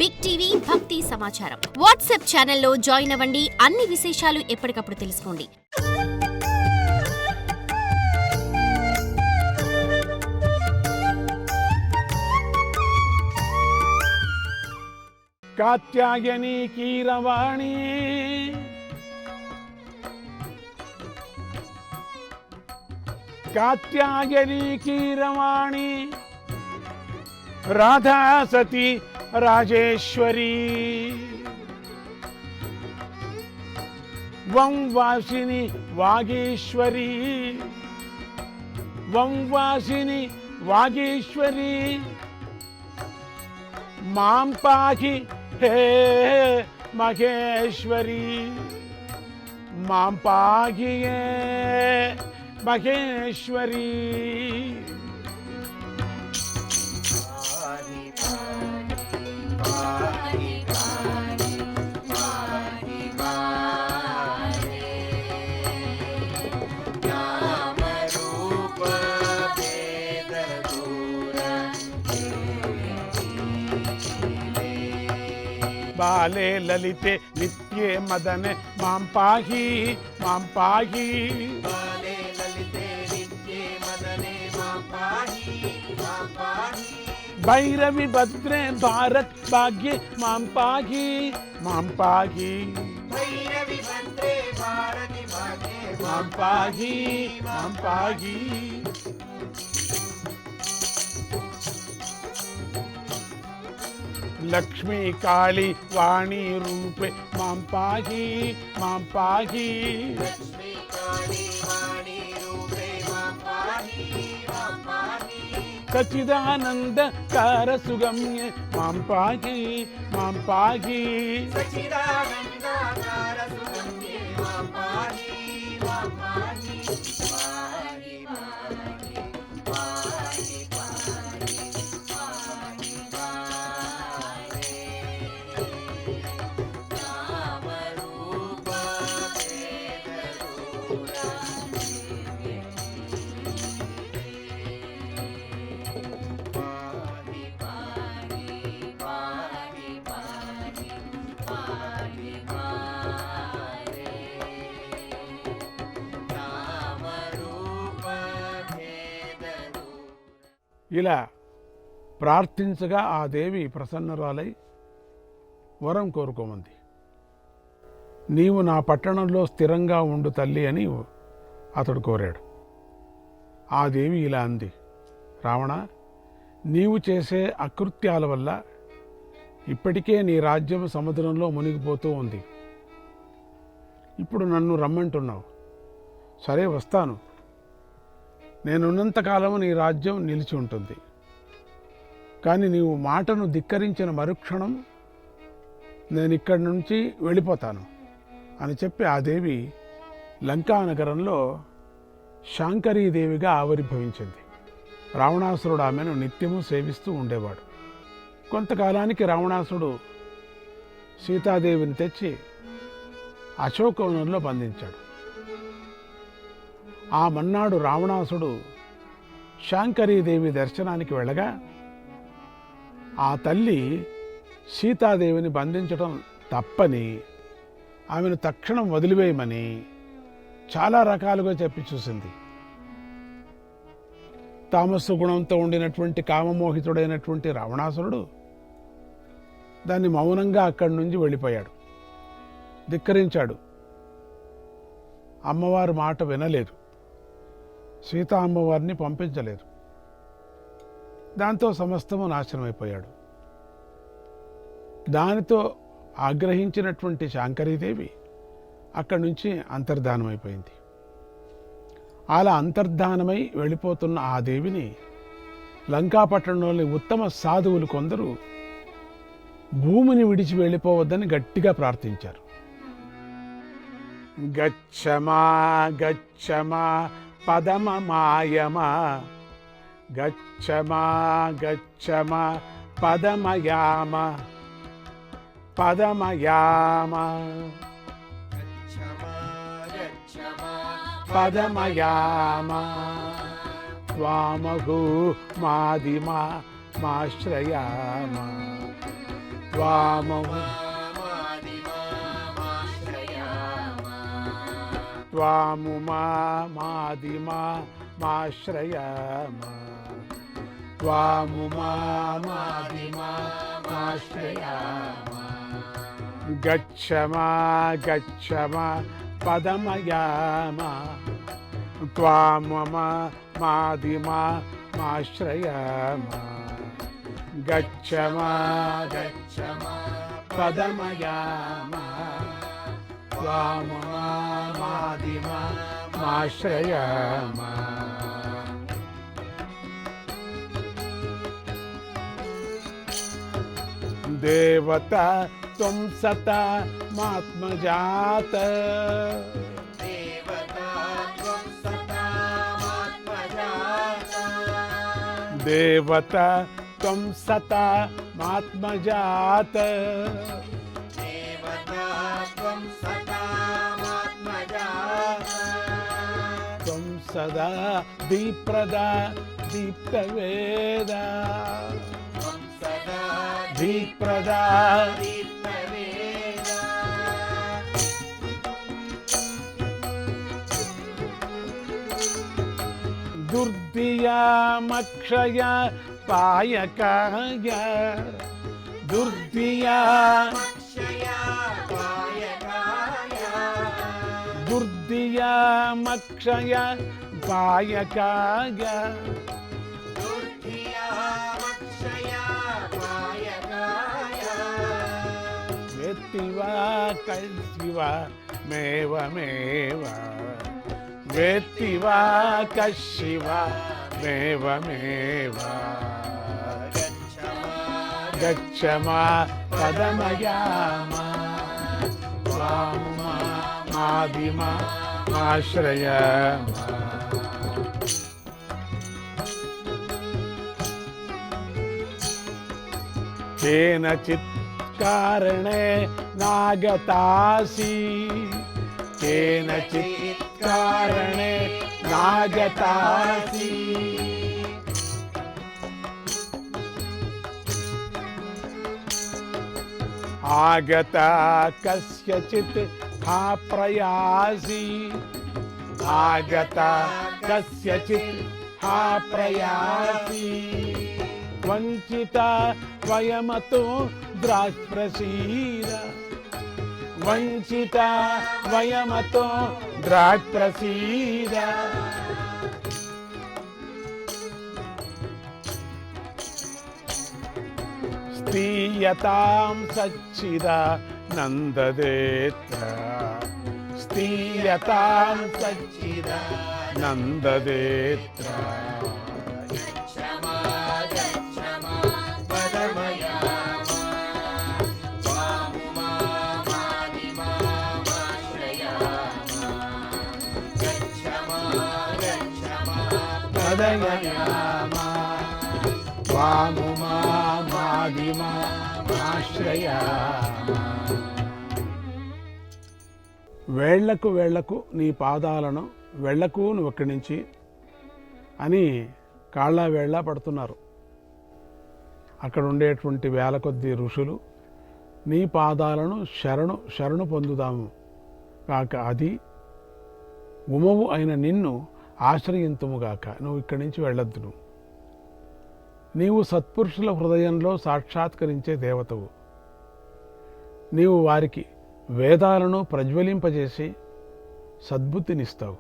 Big TV భక్తి సమాచారం WhatsApp ఛానల్లో జాయిన్ అవ్వండి. అన్ని విశేషాలు ఎప్పటికప్పుడు తెలుసుకోండి. కాత్యాయని కీరవాణి కాత్యాయని కీరవాణి రాధా సతి రాజేశ్వరి వంవాసిని వాగీశ్వరి వంవాసిని వాగీశ్వరి మాం పాహి హే మహేశ్వరి మాం పాహి హే మహేశ్వరి. బాలే లలితే నిత్యే మదనే మాం పాహి మాం పాహి. భైరవి భద్రే భారత్ భాగ్యే మాం పాహి మాం పాహి. మాం పాహి మాం పాహి. లక్ష్మీ కాళీ వాణి రూపే మాం పాహి మాం పాహి. సచిదానంద కార సుగమ్యే మాం పాహి మాం పాహి. ఇలా ప్రార్థించగా ఆ దేవి ప్రసన్నరాలై వరం కోరుకోమంది. నీవు నా పట్టణంలో స్థిరంగా ఉండు తల్లి అని అతడు కోరాడు. ఆ దేవి ఇలా అంది, రావణ, నీవు చేసే అకృత్యాల వల్ల ఇప్పటికే నీ రాజ్యం సముద్రంలో మునిగిపోతూ ఉంది. ఇప్పుడు నన్ను రమ్మంటున్నావు. సరే, వస్తాను. నేనున్నంతకాలం నీ రాజ్యం నిలిచి ఉంటుంది. కానీ నీవు మాటను ధిక్కరించిన మరుక్షణం నేను ఇక్కడి నుంచి వెళ్ళిపోతాను అని చెప్పి ఆ దేవి లంకానగరంలో శాంకరీదేవిగా ఆవిర్భవించింది. రావణాసురుడు ఆమెను నిత్యము సేవిస్తూ ఉండేవాడు. కొంతకాలానికి రావణాసురుడు సీతాదేవిని తెచ్చి అశోకవనంలో బంధించాడు. ఆ మన్నాడు రావణాసుడు శాంకరీదేవి దర్శనానికి వెళ్ళగా ఆ తల్లి సీతాదేవిని బంధించడం తప్పని, ఆమెను తక్షణం వదిలివేయమని చాలా రకాలుగా చెప్పి చూసింది. తామస్సు గుణంతో ఉండినటువంటి కామమోహితుడైనటువంటి రావణాసురుడు దాన్ని మౌనంగా అక్కడి నుంచి వెళ్ళిపోయాడు, ధిక్కరించాడు. అమ్మవారి మాట వినలేదు, సీతా అమ్మవారిని పంపించలేదు. దాంతో సమస్తము నాశనమైపోయాడు. దానితో ఆగ్రహించినటువంటి శాంకరీదేవి అక్కడి నుంచి అంతర్ధానమైపోయింది. అలా అంతర్ధానమై వెళ్ళిపోతున్న ఆ దేవిని లంకాపట్టణంలోని ఉత్తమ సాధువులు కొందరు భూమిని విడిచి వెళ్ళిపోవద్దని గట్టిగా ప్రార్థించారు. గచ్చమా గచ్చమా పదమమాయమా గచ్చమా గచ్చమా పదమయామ పదమయామ పదమయామ త్వామహు మాదిమా మాశ్రయామ त्वामुमामादिमाश्रयामः त्वामुमामादिमाश्रयामः गच्छमा गच्छमा पदमयामा त्वामुमामादिमाश्रयामः गच्छमा गच्छमा पदमयामा त्वामुमामादिमाश्रयामः देवता त्वं सता मात्मजात देवता त्वं सता मात्मजात त्वं सदा दीप्रदा दीप्तवेदा दीप्रदा दुर्दियामक्षय पायकाय दुर्दियामक्षय पायकाय वेत्तिवा कल्पिवा मेवमेव वेत्तिवा कशिवा मेवमेव गच्छमा पदमयामा त्वामुमामादिमाश्रयामः केनचित् कारणे नागतासि केनचित् कारणे नागतासि आगता कस्यचित् प्रयासि आगता कस्यचित् प्रयासि वञ्चिता वयमतो द्राक्प्रसीद वञ्चिता वयमतो द्राक्प्रसीद स्थीयतां सच्चिदा नन्ददेत्र स्थीयतां सच्चिदा नन्ददेत्र पदमयामा त्वामुमामादिमाश्रयामः వేళ్లకు వేళ్లకు నీ పాదాలను వెళ్ళకు నువ్వు ఇక్కడి నుంచి అని కాళ్ళ వేళ్ళ పడుతున్నారు. అక్కడ ఉండేటువంటి వేల కొద్ది ఋషులు నీ పాదాలను శరణు పొందుదాము కాక అది ఉమవు అయిన నిన్ను ఆశ్రయింతుముగాక. నువ్వు ఇక్కడి నుంచి వెళ్ళొద్దు. నీవు సత్పురుషుల హృదయంలో సాక్షాత్కరించే దేవతవు. నీవు వారికి వేదాలను ప్రజ్వలింపజేసి సద్బుద్ధినిస్తావు.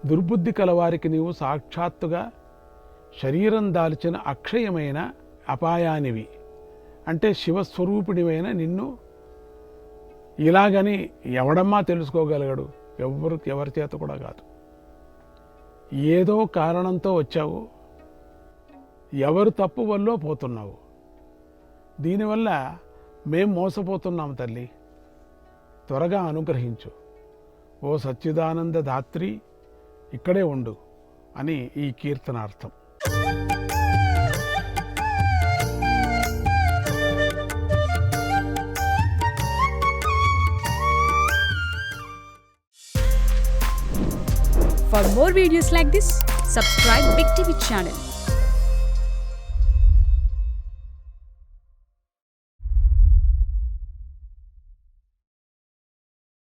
దుర్బుద్ధి కలవారికి నీవు సాక్షాత్తుగా శరీరం దాల్చిన అక్షయమైన అపాయానివి. అంటే శివస్వరూపిణివైన నిన్ను ఇలాగని ఎవడమ్మా తెలుసుకోగలగడు? ఎవరి చేత కూడా కాదు. ఏదో కారణంతో వచ్చావు, ఎవరు తప్పు వల్ల పోతున్నావు. దీనివల్ల మేం మోసపోతున్నాం తల్లి, త్వరగా అనుగ్రహించు. ఓ సచ్చిదానంద ధాత్రి ఇక్కడే ఉండు అని ఈ కీర్తనార్థం. For more videos like this, subscribe Big TV channel.